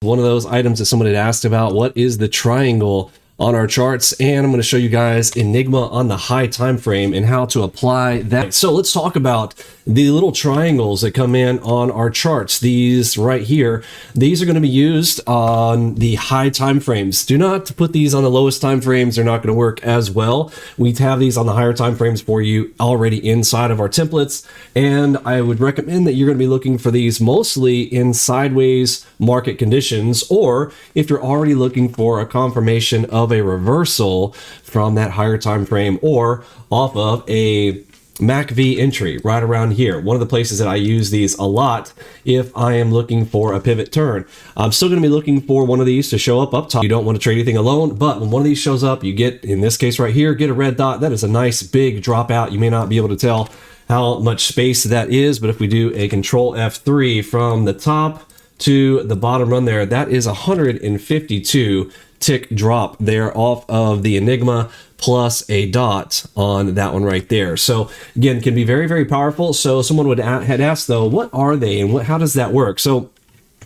One of those items that someone had asked about, what is the triangle on our charts? And I'm going to show you guys Enigma on the high time frame and how to apply that. So let's talk about the little triangles that come in on our charts. These right here, these are going to be used on the high time frames. Do not put these on the lowest time frames. They're not going to work as well. We have these on the higher time frames for you already inside of our templates. And I would recommend that you're going to be looking for these mostly in sideways market conditions, or if you're already looking for a confirmation of a reversal from that higher time frame or off of a MACV entry right around here. One of the places that I use these a lot if I am looking for a pivot turn. I'm still going to be looking for one of these to show up top. You don't want to trade anything alone, but when one of these shows up, you get, in this case right here, get a red dot. That is a nice big dropout. You may not be able to tell how much space that is, but if we do a control F3 from the top to the bottom run there, that is 152 tick drop there off of the Enigma, plus a dot on that one right there. So again, can be very, very powerful. So someone had asked though, what are they and how does that work? So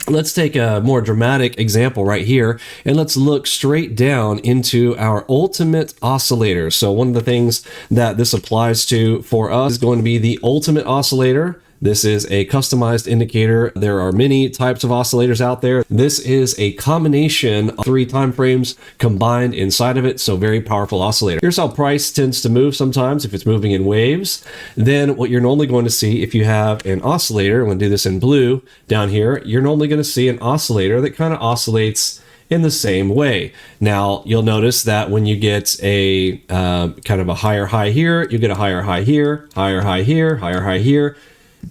let's take a more dramatic example right here, and let's look straight down into our ultimate oscillator. So one of the things that this applies to for us is going to be the ultimate oscillator. This is a customized indicator. There are many types of oscillators out there. This is a combination of 3 time frames combined inside of it, so very powerful oscillator. Here's how price tends to move sometimes if it's moving in waves. Then what you're normally going to see if you have an oscillator, I'm going to do this in blue down here, you're normally going to see an oscillator that kind of oscillates in the same way. Now, you'll notice that when you get a kind of a higher high here, you get a higher high here, higher high here, higher high here,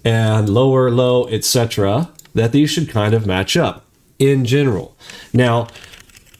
and lower low, etc., that these should kind of match up in general. Now,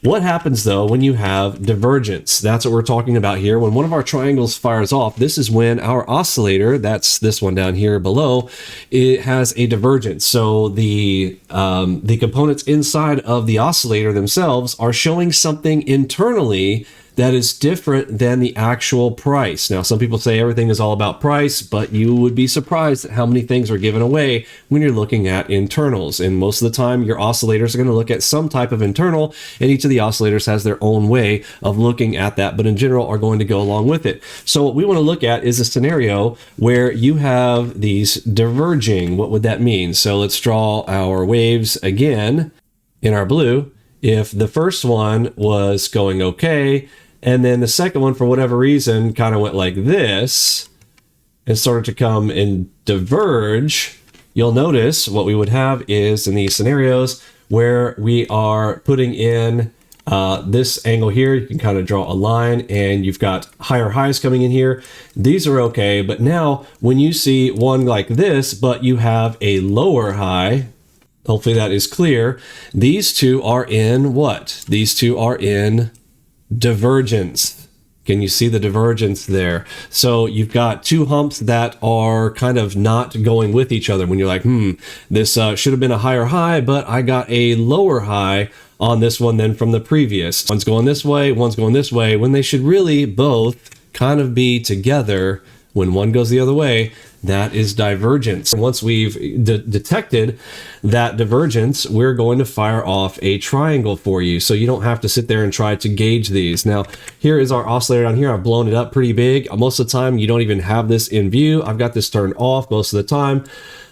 what happens though when you have divergence? That's what we're talking about here. When one of our triangles fires off, this is when our oscillator, that's this one down here below, it has a divergence. So the components inside of the oscillator themselves are showing something internally that is different than the actual price. Now, some people say everything is all about price, but you would be surprised at how many things are given away when you're looking at internals. And most of the time, your oscillators are going to look at some type of internal, and each of the oscillators has their own way of looking at that, but in general are going to go along with it. So what we want to look at is a scenario where you have these diverging. What would that mean? So let's draw our waves again in our blue. If the first one was going okay, and then the second one, for whatever reason, kind of went like this and started to come and diverge, you'll notice what we would have is in these scenarios where we are putting in this angle here, you can kind of draw a line and you've got higher highs coming in here. These are okay, but now when you see one like this, but you have a lower high, hopefully that is clear, these two are in what? These two are in divergence. Can you see the divergence there? So you've got two humps that are kind of not going with each other when you're like, this should have been a higher high, but I got a lower high on this one than from the previous. One's going this way, one's going this way, when they should really both kind of be together. When one goes the other way, that is divergence. Once we've detected that divergence, we're going to fire off a triangle for you, so you don't have to sit there and try to gauge these. Now, here is our oscillator down here. I've blown it up pretty big. Most of the time, you don't even have this in view. I've got this turned off most of the time,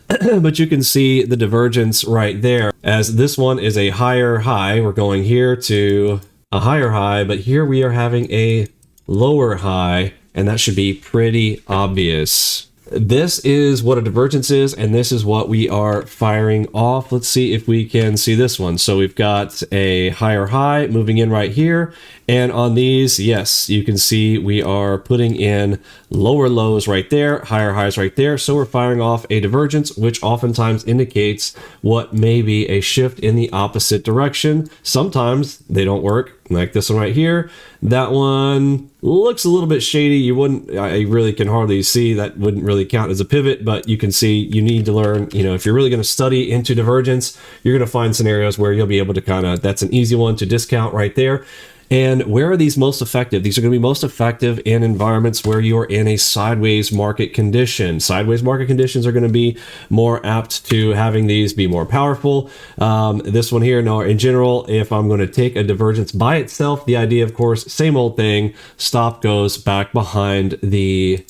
but you can see the divergence right there. As this one is a higher high, we're going here to a higher high, but here we are having a lower high, and that should be pretty obvious. This is what a divergence is, and this is what we are firing off. Let's see if we can see this one. So we've got a higher high moving in right here, and on these, yes, you can see we are putting in lower lows right there, higher highs right there. So we're firing off a divergence, which oftentimes indicates what may be a shift in the opposite direction. Sometimes they don't work, like this one right here. That one looks a little bit shady. I really can hardly see, that wouldn't really count as a pivot, but you can see you need to learn, if you're really going to study into divergence, you're going to find scenarios where you'll be able to that's an easy one to discount right there. And where are these most effective? These are going to be most effective in environments where you are in a sideways market condition. Sideways market conditions are going to be more apt to having these be more powerful. This one here, no, in general, if I'm going to take a divergence by itself, the idea, of course, same old thing, stop goes back behind the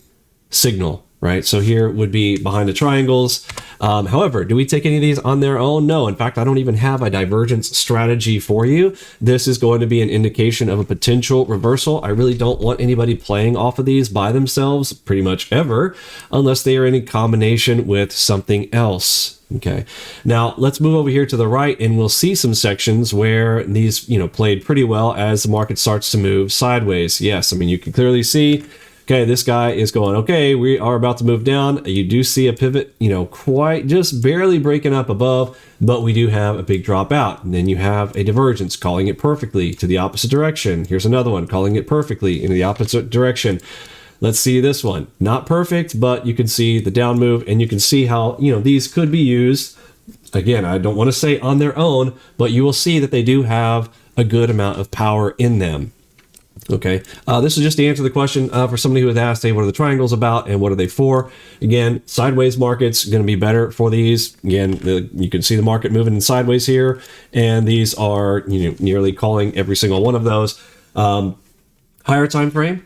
signal, right? So here would be behind the triangles. However, do we take any of these on their own? No. In fact, I don't even have a divergence strategy for you. This is going to be an indication of a potential reversal. I really don't want anybody playing off of these by themselves pretty much ever, unless they are in a combination with something else. Okay, now let's move over here to the right and we'll see some sections where these, played pretty well as the market starts to move sideways. Yes, I mean, you can clearly see, okay, this guy is going, okay, we are about to move down. You do see a pivot, quite just barely breaking up above, but we do have a big drop out. And then you have a divergence, calling it perfectly to the opposite direction. Here's another one, calling it perfectly in the opposite direction. Let's see this one. Not perfect, but you can see the down move and you can see how, these could be used. Again, I don't want to say on their own, but you will see that they do have a good amount of power in them. Okay, this is just to answer the question for somebody who has asked, hey, what are the triangles about and what are they for? Again, sideways markets going to be better for these. Again, you can see the market moving in sideways here, and these are nearly calling every single one of those. Higher time frame.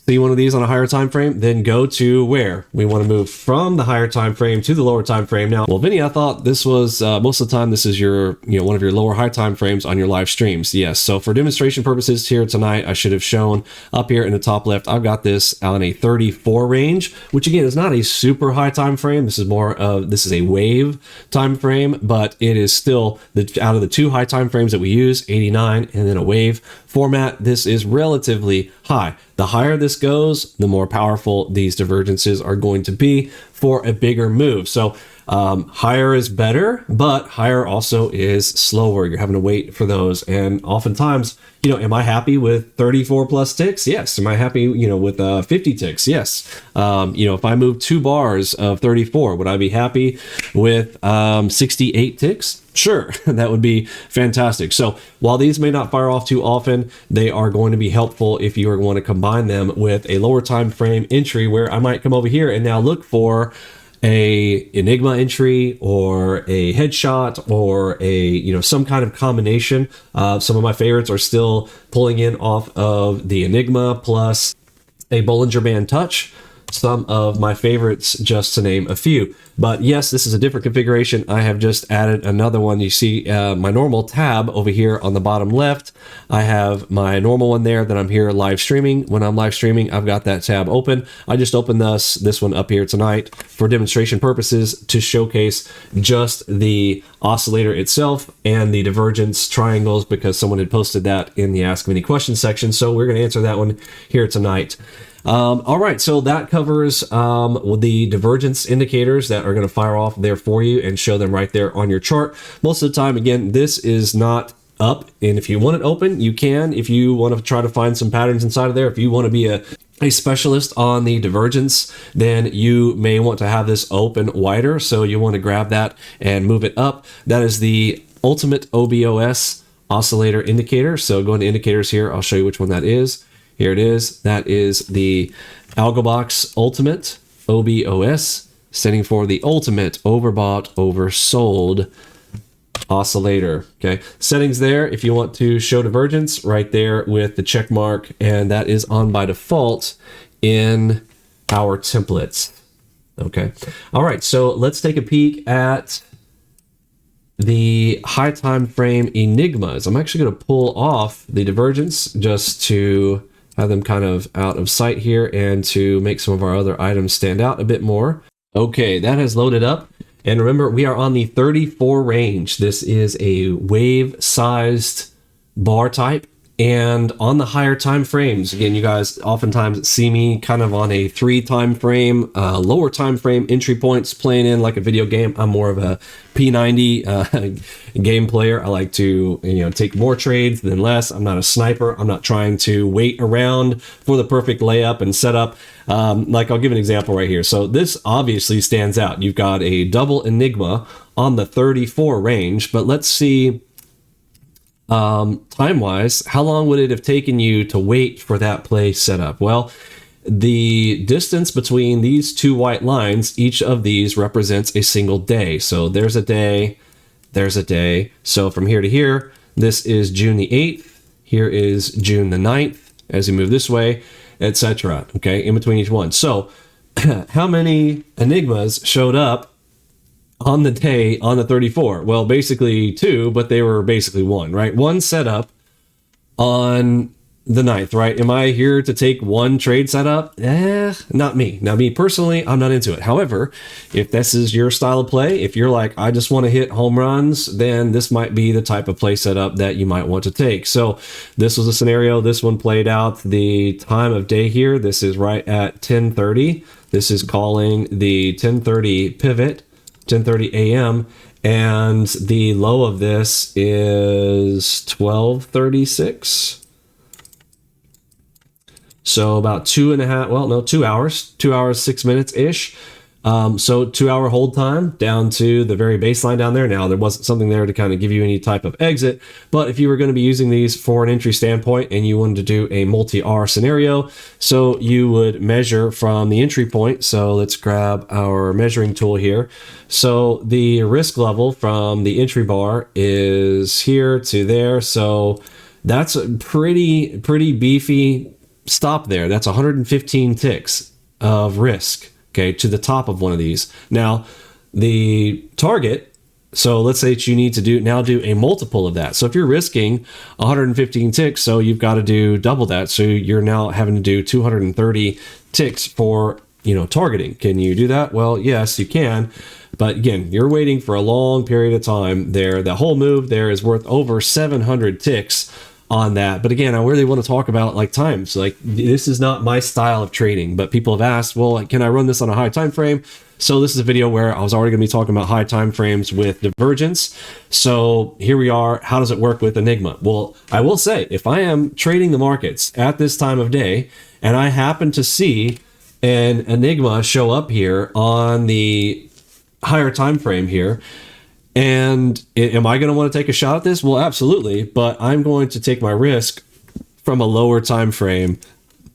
See one of these on a higher time frame, then go to where we want to move from the higher time frame to the lower time frame. Now, well, Vinny, I thought this was most of the time this is your one of your lower high time frames on your live streams. Yes, so for demonstration purposes here tonight, I should have shown up here in the top left, I've got this on a 34 range, which again is not a super high time frame. This is more of this is a wave time frame, but it is still out of the two high time frames that we use, 89 and then a wave format. This is relatively high. The higher this goes, the more powerful these divergences are going to be for a bigger move. So higher is better, but higher also is slower. You're having to wait for those. And oftentimes, am I happy with 34 plus ticks? Yes. Am I happy, with 50 ticks? Yes. If I move 2 bars of 34, would I be happy with 68 ticks? Sure, that would be fantastic. So while these may not fire off too often, they are going to be helpful if you are going to combine them with a lower time frame entry where I might come over here and now look for a Enigma entry or a headshot or a some kind of combination. Some of my favorites are still pulling in off of the Enigma plus a Bollinger Band Touch. Some of my favorites, just to name a few. But yes, this is a different configuration. I have just added another one. You see my normal tab over here on the bottom left. I have my normal one there that I'm here live streaming. When I'm live streaming, I've got that tab open. I just opened this one up here tonight for demonstration purposes to showcase just the oscillator itself and the divergence triangles because someone had posted that in the Ask Many Questions section. So we're going to answer that one here tonight. All right, so that covers the divergence indicators that are going to fire off there for you and show them right there on your chart. Most of the time, again, this is not up, and if you want it open, you can. If you want to try to find some patterns inside of there, if you want to be a specialist on the divergence, then you may want to have this open wider. So you want to grab that and move it up. That is the ultimate OBOS oscillator indicator. So going to indicators here, I'll show you which one that is. Here it is. That is the AlgoBox Ultimate OBOS, standing for the Ultimate Overbought Oversold Oscillator. Okay, settings there. If you want to show divergence, right there with the check mark, and that is on by default in our templates. Okay. All right. So let's take a peek at the high time frame Enigmas. I'm actually going to pull off the divergence just to have them kind of out of sight here and to make some of our other items stand out a bit more. Okay, that has loaded up. And remember, we are on the 34 range. This is a wave-sized bar type. And on the higher time frames, again, you guys oftentimes see me kind of on a 3 time frame, lower time frame entry points playing in like a video game. I'm more of a P90 game player. I like to take more trades than less. I'm not a sniper. I'm not trying to wait around for the perfect layup and setup. Like I'll give an example right here. So this obviously stands out. You've got a double Enigma on the 34 range, but let's see time wise, how long would it have taken you to wait for that play setup? Well, the distance between these two white lines, each of these represents a single day. So there's a day, there's a day. So from here to here, this is June the 8th. Here is June the 9th as you move this way, etc. Okay, in between each one. So how many Enigmas showed up on the day on the 34? Well, basically 2, but they were basically 1, right? 1 setup on the 9th, right? Am I here to take 1 trade setup? Not me. Now, me personally, I'm not into it. However, if this is your style of play, if you're like, I just want to hit home runs, then this might be the type of play setup that you might want to take. So this was a scenario. This one played out the time of day here. This is right at 10:30. This is calling the 10:30 pivot, 10:30 a.m. And the low of this is 12:36. So about 2 hours, 2 hours, 6 minutes ish. So 2 hour hold time down to the very baseline down there. Now there wasn't something there to kind of give you any type of exit, but if you were going to be using these for an entry standpoint and you wanted to do a multi-R scenario, so you would measure from the entry point. So let's grab our measuring tool here. So the risk level from the entry bar is here to there. So that's a pretty beefy stop there. That's 115 ticks of risk, okay, to the top of one of these. Now, the target, so let's say that you need to do a multiple of that. So if you're risking 115 ticks, so you've got to do double that. So you're now having to do 230 ticks for, targeting. Can you do that? Well, yes, you can. But again, you're waiting for a long period of time there. The whole move there is worth over 700 ticks on that. But again, I really want to talk about like times. Like, this is not my style of trading, but people have asked, well, can I run this on a high time frame? So this is a video where I was already going to be talking about high time frames with divergence. So here we are. How does it work with Enigma? Well, I will say, if I am trading the markets at this time of day and I happen to see an Enigma show up here on the higher time frame here, and am I going to want to take a shot at this? Well, absolutely. But I'm going to take my risk from a lower time frame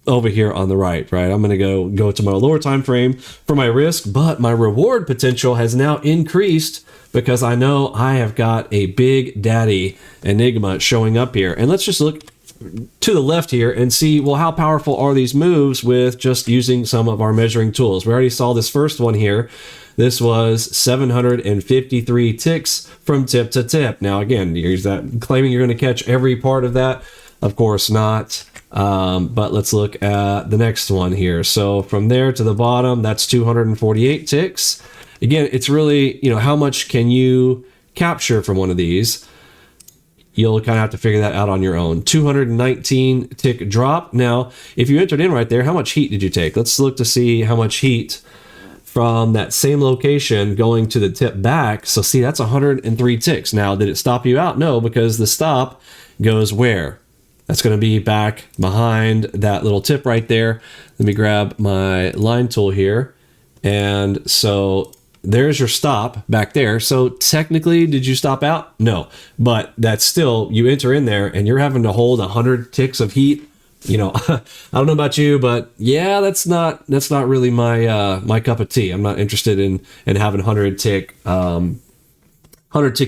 over here on the right? I'm going to go to my lower time frame for my risk, but my reward potential has now increased because I know I have got a big daddy Enigma showing up here. And let's just look to the left here and see, well, how powerful are these moves with just using some of our measuring tools? We already saw this first one here. This was 753 ticks from tip to tip. Now, again, here's that claiming you're going to catch every part of that. Of course not. But let's look at the next one here. So from there to the bottom, that's 248 ticks. Again, it's really, how much can you capture from one of these? You'll kind of have to figure that out on your own. 219 tick drop. Now, if you entered in right there, how much heat did you take? Let's look to see how much heat from that same location going to the tip back. So see, that's 103 ticks. Now, did it stop you out? No, because the stop goes where? That's going to be back behind that little tip right there. Let me grab my line tool here. And so there's your stop back there. So technically, did you stop out? No, but that's still, you enter in there and you're having to hold 100 ticks of heat. I don't know about you, but yeah, that's not really my cup of tea. I'm not interested in having 100 ticks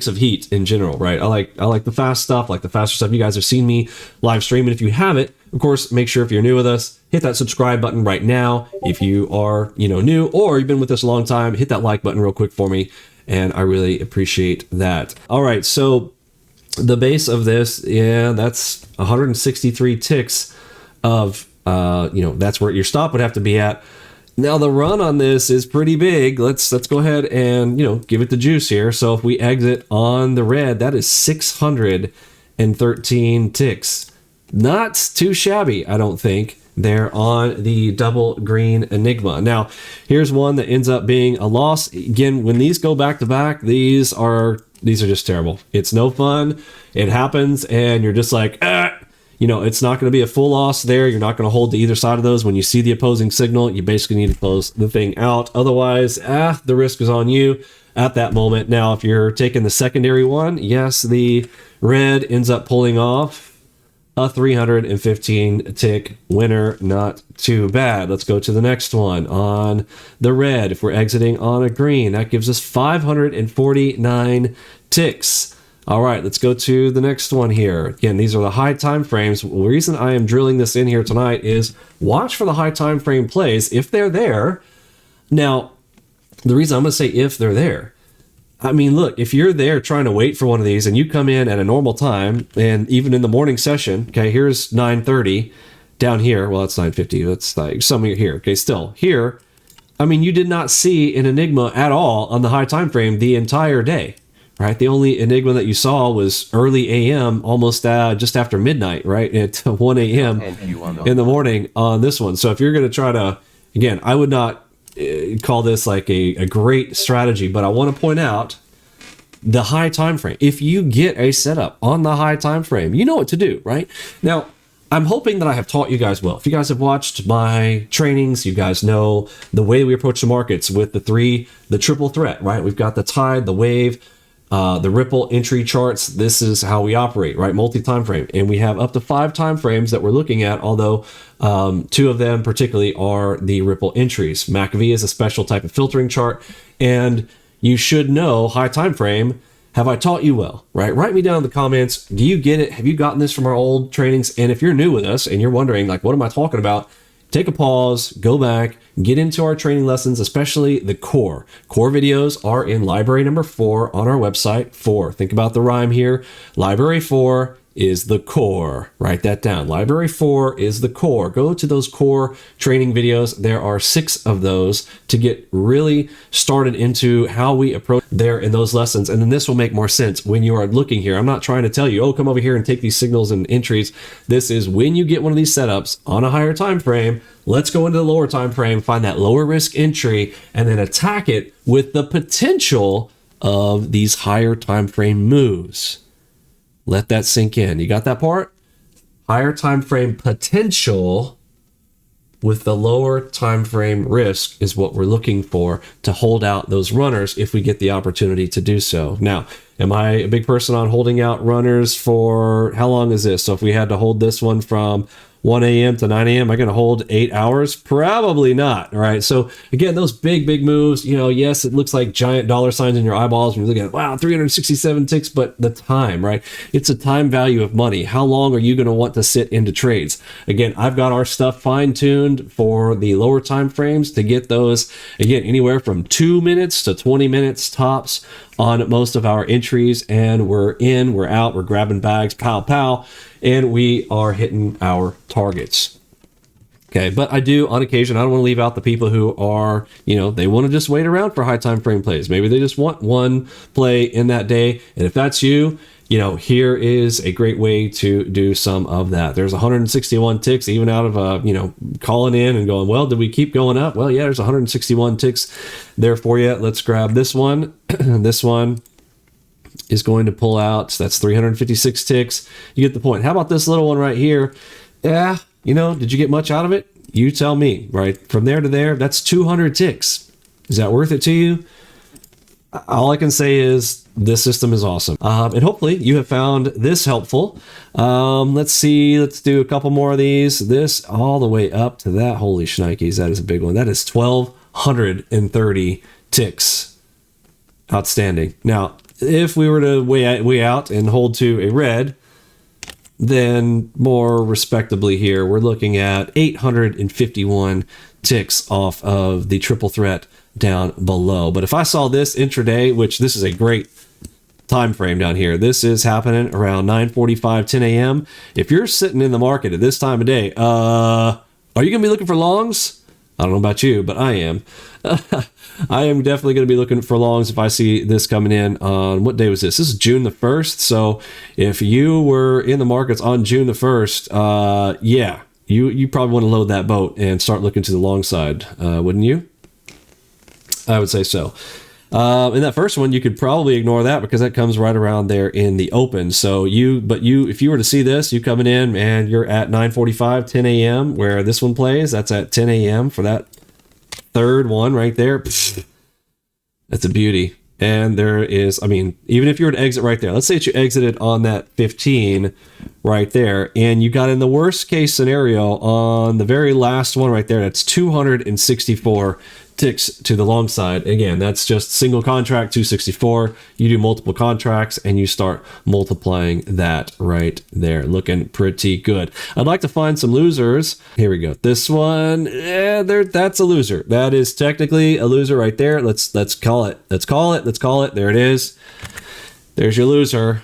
of heat in general, right? I like the fast stuff, like the faster stuff. You guys have seen me live stream, and if you haven't, of course, make sure if you're new with us, hit that subscribe button right now. If you are, new, or you've been with us a long time, hit that like button real quick for me, and I really appreciate that. All right, so the base of this, yeah, that's 163 ticks of, that's where your stop would have to be at. Now the run on this is pretty big. Let's go ahead and, give it the juice here. So if we exit on the red, that is 613 ticks. Not too shabby, I don't think, there on the double green Enigma. Now, here's one that ends up being a loss. Again, when these go back to back, these are just terrible. It's no fun. It happens and you're just like, it's not going to be a full loss there. You're not going to hold to either side of those. When you see the opposing signal, you basically need to close the thing out. Otherwise, the risk is on you at that moment. Now, if you're taking the secondary one, yes, the red ends up pulling off a 315 tick winner. Not too bad. Let's go to the next one on the red. If we're exiting on a green, that gives us 549 ticks. All right, let's go to the next one here. Again, these are the high time frames. The reason I am drilling this in here tonight is watch for the high time frame plays if they're there. Now, the reason I'm going to say if they're there, I mean, look, if you're there trying to wait for one of these and you come in at a normal time, and even in the morning session, okay, here's 9:30 down here. Well, that's 9:50. That's like somewhere here. Okay, still here. I mean, you did not see an Enigma at all on the high time frame the entire day, right? The only Enigma that you saw was early AM, almost just after midnight, right? At 1 a.m. in the morning on this one. So if you're going to try to, again, I would not call this like a great strategy, but I want to point out the high time frame. If you get a setup on the high time frame, you know what to do, right? Now, I'm hoping that I have taught you guys well. If you guys have watched my trainings, you guys know the way we approach the markets with the triple threat, right? We've got the tide, the wave, the ripple entry charts. This is how we operate, right? Multi-time frame. And we have up to 5 time frames that we're looking at, although 2 of them particularly are the ripple entries. MACV is a special type of filtering chart, and you should know high time frame. Have I taught you well, right? Write me down in the comments. Do you get it? Have you gotten this from our old trainings? And if you're new with us and you're wondering, like, what am I talking about? Take a pause, go back, get into our training lessons, especially the core. Core videos are in library number 4 on our website. 4. Think about the rhyme here. Library 4 is the core. Write that down. Library 4 is the core. Go to those core training videos. There are 6 of those to get really started into how we approach there in those lessons. And then this will make more sense when you are looking here. I'm not trying to tell you, oh, come over here and take these signals and entries. This is when you get one of these setups on a higher time frame. Let's go into the lower time frame, find that lower risk entry, and then attack it with the potential of these higher time frame moves. Let that sink in. You got that part? Higher time frame potential with the lower time frame risk is what we're looking for to hold out those runners if we get the opportunity to do so. Now, am I a big person on holding out runners for how long is this? So if we had to hold this one from 1 a.m. to 9 a.m., am I going to hold 8 hours? Probably not. All right. So again, those big moves, yes, it looks like giant dollar signs in your eyeballs when you look at, wow, 367 ticks, but the time, right? It's a time value of money. How long are you going to want to sit into trades? Again, I've got our stuff fine-tuned for the lower time frames to get those, again, anywhere from 2 minutes to 20 minutes tops on most of our entries. And we're in, we're out, we're grabbing bags, pow, and we are hitting our targets. Okay, but I do, on occasion, I don't want to leave out the people who are, they want to just wait around for high time frame plays. Maybe they just want one play in that day. And if that's you, here is a great way to do some of that. There's 161 ticks, even out of, calling in and going, well, did we keep going up? Well, yeah, there's 161 ticks there for you. Let's grab this one. This one is going to pull out. So that's 356 ticks. You get the point. How about this little one right here? Yeah, did you get much out of it? You tell me, right? From there to there, that's 200 ticks. Is that worth it to you? All I can say is this system is awesome. And hopefully you have found this helpful. Let's see. Let's do a couple more of these. This all the way up to that. Holy shnikes. That is a big one. That is 1,230 ticks. Outstanding. Now, if we were to weigh out and hold to a red, then more respectably here, we're looking at 851 ticks off of the triple threat down below. But if I saw this intraday, which this is a great time frame down here, this is happening around 9:45, 10 a.m. If you're sitting in the market at this time of day, are you going to be looking for longs? I don't know about you, but I am. I am definitely going to be looking for longs if I see this coming in on, what day was this? This is June the 1st. So if you were in the markets on June the 1st, yeah, you probably want to load that boat and start looking to the long side, wouldn't you? I would say so. In that first one, you could probably ignore that because that comes right around there in the open. So if you were to see this, you coming in and you're at 9:45, 10 a.m. where this one plays, that's at 10 a.m. for that third one right there. Pfft, that's a beauty. And there is, I mean, even if you were to exit right there, let's say that you exited on that 15 right there, and you got in the worst case scenario on the very last one right there, that's 264 ticks to the long side. Again, that's just single contract 264. You do multiple contracts and you start multiplying that right there. Looking pretty good. I'd like to find some losers. Here we go. This one, that's a loser. That is technically a loser right there. Let's call it. Let's call it. There it is. There's your loser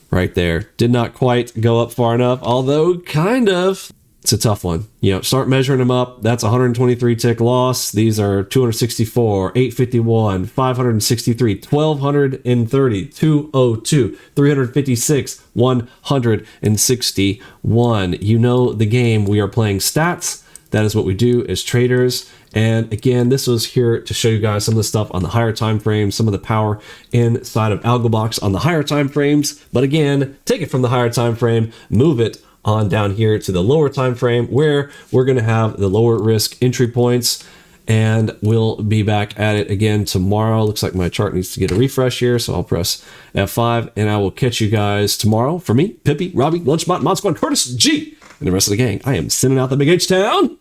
right there. Did not quite go up far enough, although kind of. It's a tough one. You know, start measuring them up. That's 123 tick loss. These are 264, 851, 563, 1230, 202, 356, 161. You know the game. We are playing stats. That is what we do as traders. And again, this was here to show you guys some of the stuff on the higher time frames, some of the power inside of AlgoBox on the higher time frames. But again, take it from the higher time frame, move it on down here to the lower time frame where we're going to have the lower risk entry points, and we'll be back at it again tomorrow. Looks like my chart needs to get a refresh here, so I'll press F5 and I will catch you guys tomorrow. For me, Pippi, Robbie, Lunchbot, Mod Squad, Curtis, G, and the rest of the gang, I am sending out the Big H Town.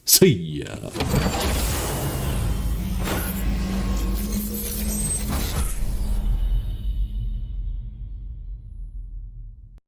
See ya.